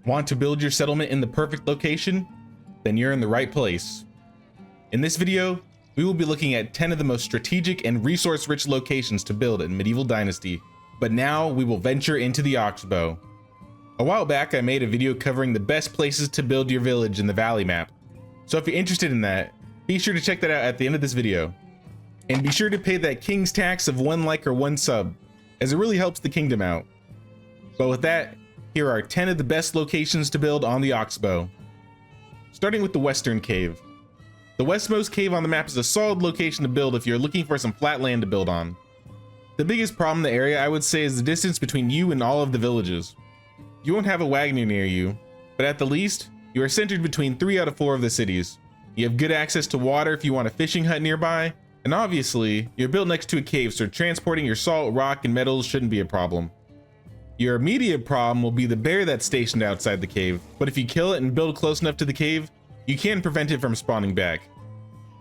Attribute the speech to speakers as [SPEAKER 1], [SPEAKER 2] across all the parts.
[SPEAKER 1] Want to build your settlement in the perfect location? Then you're in the right place. In this video, we will be looking at 10 of the most strategic and resource-rich locations to build in Medieval Dynasty, but now we will venture into the Oxbow. A while back, I made a video covering the best places to build your village in the Valley map, so if you're interested in that, be sure to check that out at the end of this video. And be sure to pay that king's tax of 1 like or 1 sub, as it really helps the kingdom out. But with that, here are 10 of the best locations to build on the Oxbow. Starting with the Western Cave. The westmost cave on the map is a solid location to build if you're looking for some flat land to build on. The biggest problem in the area, I would say, is the distance between you and all of the villages. You won't have a wagoner near you, but at the least, you are centered between 3 out of 4 of the cities. You have good access to water if you want a fishing hut nearby, and obviously, you're built next to a cave, so transporting your salt, rock, and metals shouldn't be a problem. Your immediate problem will be the bear that's stationed outside the cave, but if you kill it and build close enough to the cave, you can prevent it from spawning back.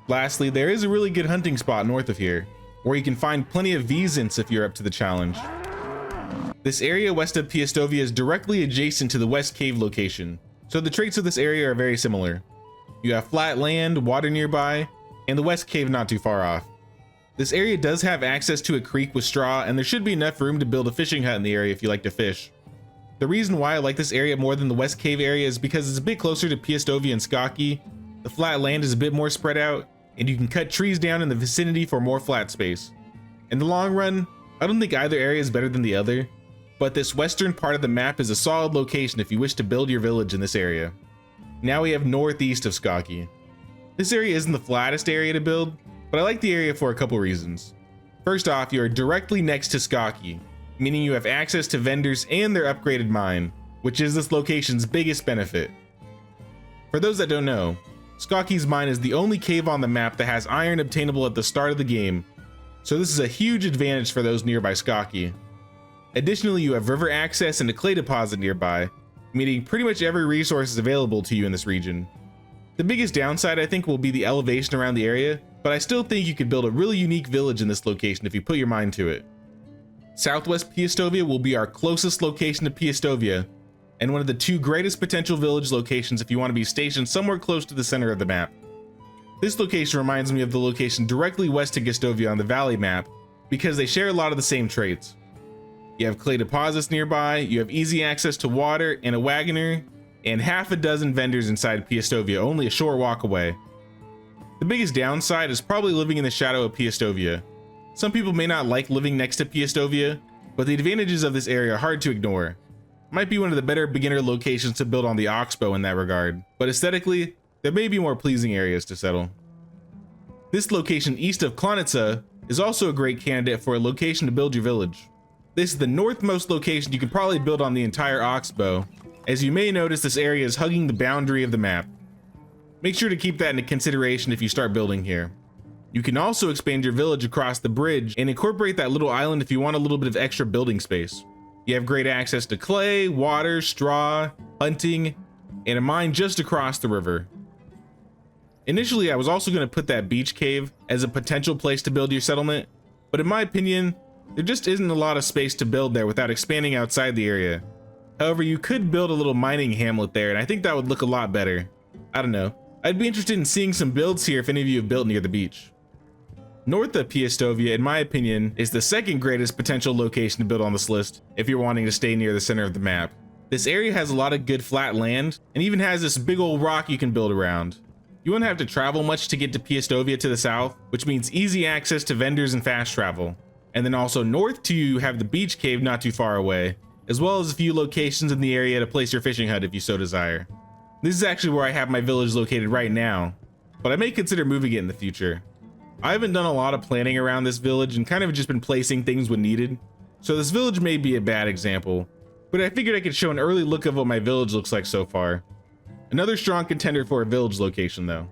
[SPEAKER 1] Lastly, there is a really good hunting spot north of here, where you can find plenty of Vezants if you're up to the challenge. This area west of Piastovia is directly adjacent to the west cave location, so the traits of this area are very similar. You have flat land, water nearby, and the west cave not too far off. This area does have access to a creek with straw, and there should be enough room to build a fishing hut in the area if you like to fish. The reason why I like this area more than the west cave area is because it's a bit closer to Piastovia and Skauki, the flat land is a bit more spread out, and you can cut trees down in the vicinity for more flat space. In the long run, I don't think either area is better than the other, but this western part of the map is a solid location if you wish to build your village in this area. Now we have northeast of Skauki. This area isn't the flattest area to build, but I like the area for a couple reasons. First off, you are directly next to Skauki, meaning you have access to vendors and their upgraded mine, which is this location's biggest benefit. For those that don't know, Skauki's mine is the only cave on the map that has iron obtainable at the start of the game, so this is a huge advantage for those nearby Skauki. Additionally, you have river access and a clay deposit nearby, meaning pretty much every resource is available to you in this region. The biggest downside, I think, will be the elevation around the area, but I still think you could build a really unique village in this location if you put your mind to it. Southwest Piastovia will be our closest location to Piastovia, and one of the 2 greatest potential village locations if you want to be stationed somewhere close to the center of the map. This location reminds me of the location directly west of Piastovia on the Valley map, because they share a lot of the same traits. You have clay deposits nearby, you have easy access to water and a wagoner, and half a dozen vendors inside Piastovia, only a short walk away. The biggest downside is probably living in the shadow of Piastovia. Some people may not like living next to Piastovia, but the advantages of this area are hard to ignore. Might be one of the better beginner locations to build on the Oxbow in that regard, but aesthetically, there may be more pleasing areas to settle. This location east of Klonica is also a great candidate for a location to build your village. This is the northmost location you can probably build on the entire Oxbow. As you may notice, this area is hugging the boundary of the map. Make sure to keep that into consideration if you start building here. You can also expand your village across the bridge and incorporate that little island if you want a little bit of extra building space. You have great access to clay, water, straw, hunting, and a mine just across the river. Initially, I was also going to put that beach cave as a potential place to build your settlement, but in my opinion, there just isn't a lot of space to build there without expanding outside the area. However, you could build a little mining hamlet there, and I think that would look a lot better. I don't know. I'd be interested in seeing some builds here if any of you have built near the beach. North of Piastovia, in my opinion, is the second greatest potential location to build on this list if you're wanting to stay near the center of the map. This area has a lot of good flat land, and even has this big old rock you can build around. You won't have to travel much to get to Piastovia to the south, which means easy access to vendors and fast travel. And then also north to you have the beach cave not too far away, as well as a few locations in the area to place your fishing hut if you so desire. This is actually where I have my village located right now, but I may consider moving it in the future. I haven't done a lot of planning around this village and kind of just been placing things when needed, so this village may be a bad example, but I figured I could show an early look of what my village looks like so far. Another strong contender for a village location though.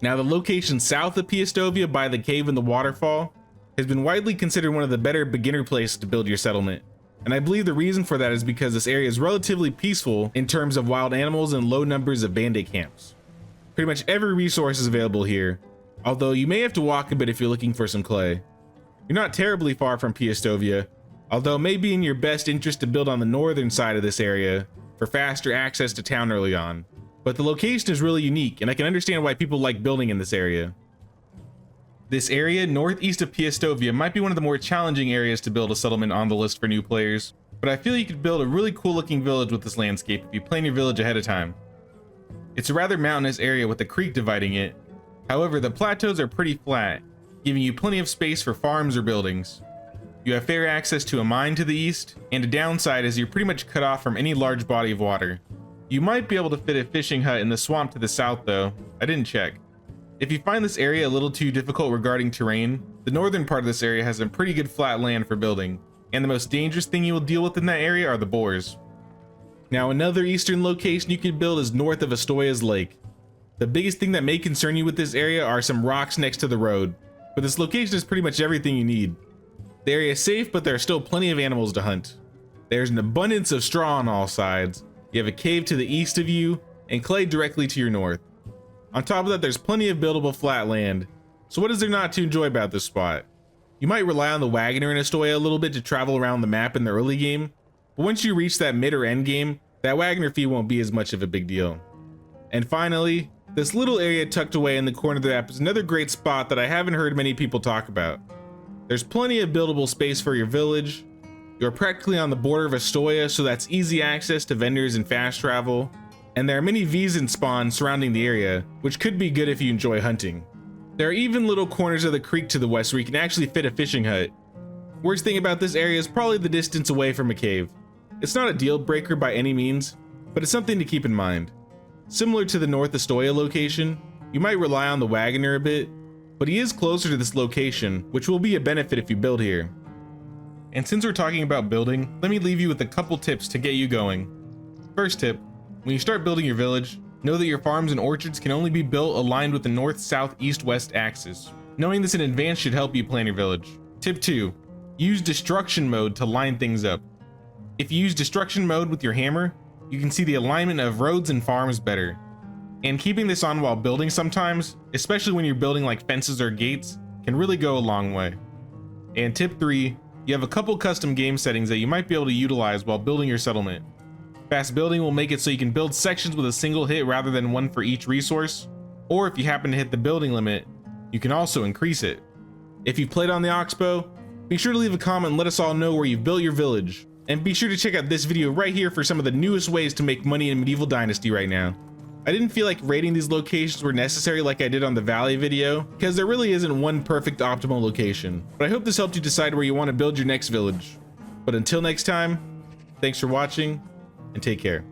[SPEAKER 1] Now the location south of Piastovia by the cave and the waterfall has been widely considered one of the better beginner places to build your settlement. And I believe the reason for that is because this area is relatively peaceful in terms of wild animals and low numbers of bandit camps. Pretty much every resource is available here, although you may have to walk a bit if you're looking for some clay. You're not terribly far from Piastovia, although it may be in your best interest to build on the northern side of this area for faster access to town early on. But the location is really unique, and I can understand why people like building in this area. This area northeast of Piastovia might be one of the more challenging areas to build a settlement on the list for new players, but I feel you could build a really cool looking village with this landscape if you plan your village ahead of time. It's a rather mountainous area with a creek dividing it. However, the plateaus are pretty flat, giving you plenty of space for farms or buildings. You have fair access to a mine to the east, and a downside is you're pretty much cut off from any large body of water. You might be able to fit a fishing hut in the swamp to the south though. I didn't check. If you find this area a little too difficult regarding terrain, the northern part of this area has some pretty good flat land for building, and the most dangerous thing you will deal with in that area are the boars. Now another eastern location you can build is north of Ostoya's lake. The biggest thing that may concern you with this area are some rocks next to the road, but this location is pretty much everything you need. The area is safe, but there are still plenty of animals to hunt. There's an abundance of straw on all sides. You have a cave to the east of you, and clay directly to your north. On top of that, there's plenty of buildable flat land. So what is there not to enjoy about this spot? You might rely on the wagoner in Ostoya a little bit to travel around the map in the early game, but once you reach that mid or end game, that wagoner fee won't be as much of a big deal. And finally, this little area tucked away in the corner of the map is another great spot that I haven't heard many people talk about. There's plenty of buildable space for your village. You're practically on the border of Ostoya, so that's easy access to vendors and fast travel. And there are many V's spawns surrounding the area, which could be good if you enjoy hunting. There are even little corners of the creek to the west where you can actually fit a fishing hut. Worst thing about this area is probably the distance away from a cave. It's not a deal breaker by any means, but it's something to keep in mind. Similar to the North Ostoya location, you might rely on the wagoner a bit, but he is closer to this location, which will be a benefit if you build here. And since we're talking about building, let me leave you with a couple tips to get you going. First tip, when you start building your village, know that your farms and orchards can only be built aligned with the north, south, east, west axis. Knowing this in advance should help you plan your village. Tip 2, use destruction mode to line things up. If you use destruction mode with your hammer, you can see the alignment of roads and farms better. And keeping this on while building sometimes, especially when you're building like fences or gates, can really go a long way. And tip 3, you have a couple custom game settings that you might be able to utilize while building your settlement. Fast building will make it so you can build sections with a single hit rather than one for each resource, or if you happen to hit the building limit, you can also increase it. If you've played on the Oxbow, be sure to leave a comment and let us all know where you've built your village. And be sure to check out this video right here for some of the newest ways to make money in Medieval Dynasty right now. I didn't feel like rating these locations were necessary like I did on the Valley video, because there really isn't one perfect optimal location. But I hope this helped you decide where you want to build your next village. But until next time, thanks for watching, and take care.